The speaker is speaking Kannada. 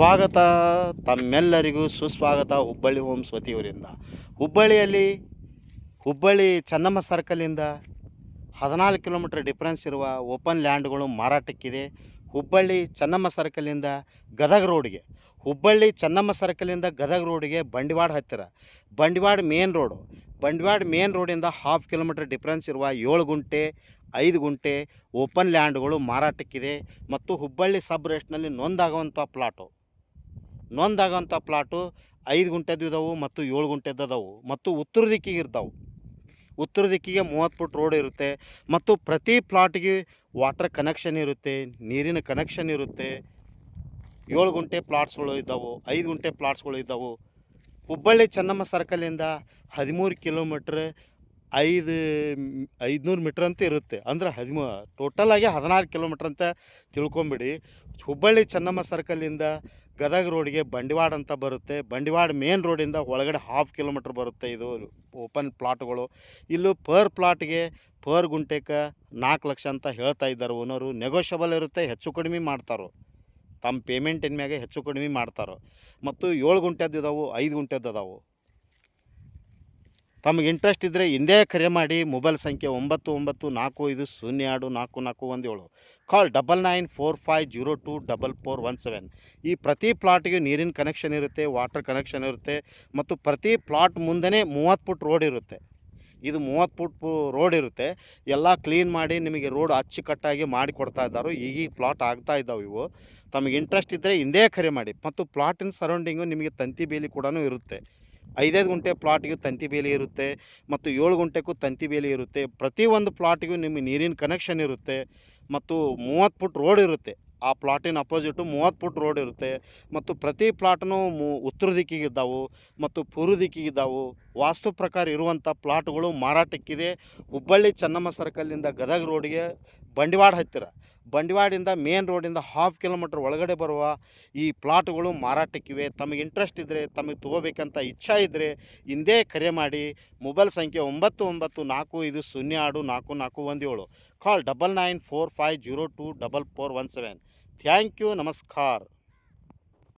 ಸ್ವಾಗತ, ತಮ್ಮೆಲ್ಲರಿಗೂ ಸುಸ್ವಾಗತ. ಹುಬ್ಬಳ್ಳಿ ಹೋಮ್ಸ್ ವತಿಯವರಿಂದ ಹುಬ್ಬಳ್ಳಿ ಚೆನ್ನಮ್ಮ ಸರ್ಕಲಿಂದ 14 ಕಿಲೋಮೀಟರ್ ಡಿಫ್ರೆನ್ಸ್ ಇರುವ ಓಪನ್ ಲ್ಯಾಂಡ್ಗಳು ಮಾರಾಟಕ್ಕಿದೆ. ಹುಬ್ಬಳ್ಳಿ ಚೆನ್ನಮ್ಮ ಸರ್ಕಲಿಂದ ಗದಗ ರೋಡ್ಗೆ ಬಂಡಿವಾಡ ಹತ್ತಿರ ಬಂಡಿವಾಡ ಮೇನ್ ರೋಡಿಂದ 1/2 ಕಿಲೋಮೀಟರ್ ಡಿಫ್ರೆನ್ಸ್ ಇರುವ 7 ಗುಂಟೆ 5 ಗುಂಟೆ ಓಪನ್ ಲ್ಯಾಂಡ್ಗಳು ಮಾರಾಟಕ್ಕಿದೆ. ಮತ್ತು ಹುಬ್ಬಳ್ಳಿ ಸಬ್ ರೇಟ್ನಲ್ಲಿ ನೊಂದಾಗುವಂಥ ಪ್ಲಾಟು 5 ಗುಂಟೆದು ಇದಾವೆ ಮತ್ತು 7 ಗುಂಟೆದ್ದು ಅದಾವೆ ಮತ್ತು ಉತ್ತರ ದಿಕ್ಕಿಗೆ ಇರ್ತಾವೆ. ಉತ್ತರ ದಿಕ್ಕಿಗೆ 30 ಫುಟ್ ರೋಡ್ ಇರುತ್ತೆ ಮತ್ತು ಪ್ರತಿ ಪ್ಲಾಟಿಗೆ ವಾಟರ್ ಕನೆಕ್ಷನ್ ಇರುತ್ತೆ, ನೀರಿನ ಕನೆಕ್ಷನ್ ಇರುತ್ತೆ. 7 ಗುಂಟೆ ಪ್ಲಾಟ್ಸ್ಗಳು ಇದ್ದಾವೆ, 5 ಗುಂಟೆ ಪ್ಲಾಟ್ಸ್ಗಳು ಇದ್ದಾವೆ. ಹುಬ್ಬಳ್ಳಿ ಚೆನ್ನಮ್ಮ ಸರ್ಕಲಿಂದ 13 ಕಿಲೋಮೀಟ್ರ್ 500 ಮೀಟ್ರ್ ಅಂತ ಇರುತ್ತೆ. ಅಂದರೆ ಟೋಟಲಾಗಿ 14 ಕಿಲೋಮೀಟ್ರ್ ಅಂತ ತಿಳ್ಕೊಂಬಿಡಿ. ಹುಬ್ಬಳ್ಳಿ ಚೆನ್ನಮ್ಮ ಸರ್ಕಲಿಂದ ಗದಗ ರೋಡ್ಗೆ ಬಂಡಿವಾಡ ಅಂತ ಬರುತ್ತೆ. ಬಂಡಿವಾಡ ಮೇನ್ ರೋಡಿಂದ ಒಳಗಡೆ 1/2 ಕಿಲೋಮೀಟ್ರ್ ಬರುತ್ತೆ. ಇದು ಓಪನ್ ಪ್ಲಾಟ್ಗಳು. ಇಲ್ಲೂ ಪ್ಲಾಟ್ಗೆ ಪರ್ ಗುಂಟೆಗೆ 4 ಲಕ್ಷ ಅಂತ ಹೇಳ್ತಾ ಇದ್ದಾರೆ ಓನರು. ನೆಗೋಷಿಯಬಲ್ ಇರುತ್ತೆ, ಹೆಚ್ಚು ಕಡಿಮೆ ಮಾಡ್ತಾರೋ, ತಮ್ಮ ಪೇಮೆಂಟಿನ ಮ್ಯಾಗೆ ಹೆಚ್ಚು ಕಡಿಮೆ ಮಾಡ್ತಾರೋ. ಮತ್ತು 7 ಗುಂಟೆದ್ದು ಇದಾವೆ, 5 ಗುಂಟೆದ್ದು ಅದಾವೆ. ತಮಗೆ ಇಂಟ್ರೆಸ್ಟ್ ಇದ್ದರೆ ಹಿಂದೆ ಕರೆ ಮಾಡಿ. ಮೊಬೈಲ್ ಸಂಖ್ಯೆ 9945024417. ಕಾಲ್ 9945024417. ಈ ಪ್ರತಿ ಪ್ಲಾಟಿಗೆ ನೀರಿನ ಕನೆಕ್ಷನ್ ಇರುತ್ತೆ, ವಾಟರ್ ಕನೆಕ್ಷನ್ ಇರುತ್ತೆ ಮತ್ತು ಪ್ರತಿ ಪ್ಲಾಟ್ ಮುಂದೆ 30 ಫುಟ್ ರೋಡ್ ಇರುತ್ತೆ. ಇದು 30 ಫುಟ್ ರೋಡ್ ಇರುತ್ತೆ. ಎಲ್ಲ ಕ್ಲೀನ್ ಮಾಡಿ ನಿಮಗೆ ರೋಡ್ ಅಚ್ಚುಕಟ್ಟಾಗಿ ಮಾಡಿ ಕೊಡ್ತಾ ಇದ್ದಾರೆ. ಈಗ ಪ್ಲಾಟ್ ಆಗ್ತಾ ಇದ್ದಾವೆ ಇವು. ತಮಗೆ ಇಂಟ್ರೆಸ್ಟ್ ಇದ್ದರೆ ಹಿಂದೆ ಕರೆ ಮಾಡಿ. ಮತ್ತು ಪ್ಲಾಟಿನ ಸರೌಂಡಿಂಗು ನಿಮಗೆ ತಂತಿ ಬೇಲಿ ಕೂಡ ಇರುತ್ತೆ. 5 ಗುಂಟೆ ಪ್ಲಾಟಿಗೂ ತಂತಿ ಬೇಲಿ ಇರುತ್ತೆ ಮತ್ತು 7 ಗುಂಟೆಗೂ ತಂತಿ ಬೇಲಿ ಇರುತ್ತೆ. ಪ್ರತಿಯೊಂದು ಪ್ಲಾಟಿಗೂ ನಿಮಗೆ ನೀರಿನ ಕನೆಕ್ಷನ್ ಇರುತ್ತೆ ಮತ್ತು 30 ಫುಟ್ ರೋಡ್ ಇರುತ್ತೆ. ಆ ಪ್ಲಾಟಿನ ಅಪೋಸಿಟು 30 ಫುಟ್ ರೋಡ್ ಇರುತ್ತೆ ಮತ್ತು ಪ್ರತಿ ಪ್ಲಾಟ್ನು ಉತ್ತರ ದಿಕ್ಕಿಗಿದ್ದಾವೆ ಮತ್ತು ಪೂರ್ವ ದಿಕ್ಕಿಗಿದ್ದಾವೆ. ವಾಸ್ತು ಪ್ರಕಾರ ಇರುವಂಥ ಪ್ಲಾಟ್ಗಳು ಮಾರಾಟಕ್ಕಿದೆ. ಹುಬ್ಬಳ್ಳಿ ಚೆನ್ನಮ್ಮ ಸರ್ಕಲ್ನಿಂದ ಗದಗ ರೋಡ್ಗೆ ಬಂಡಿವಾಡ ಹತ್ತಿರ, ಬಂಡಿವಾಡಿಂದ ಮೇನ್ ರೋಡಿಂದ 1/2 ಕಿಲೋಮೀಟ್ರ್ ಒಳಗಡೆ ಬರುವ ಈ ಪ್ಲಾಟ್ಗಳು ಮಾರಾಟಕ್ಕಿವೆ. ತಮಗೆ ಇಂಟ್ರೆಸ್ಟ್ ಇದ್ದರೆ, ತಮಗೆ ತೊಗೋಬೇಕಂತ ಇಚ್ಛೆ ಇದ್ದರೆ ಹಿಂದೆ ಕರೆ ಮಾಡಿ. ಮೊಬೈಲ್ ಸಂಖ್ಯೆ 9945024417. ಕಾಲ್ 9945024417. ಥ್ಯಾಂಕ್ ಯು, ನಮಸ್ಕಾರ.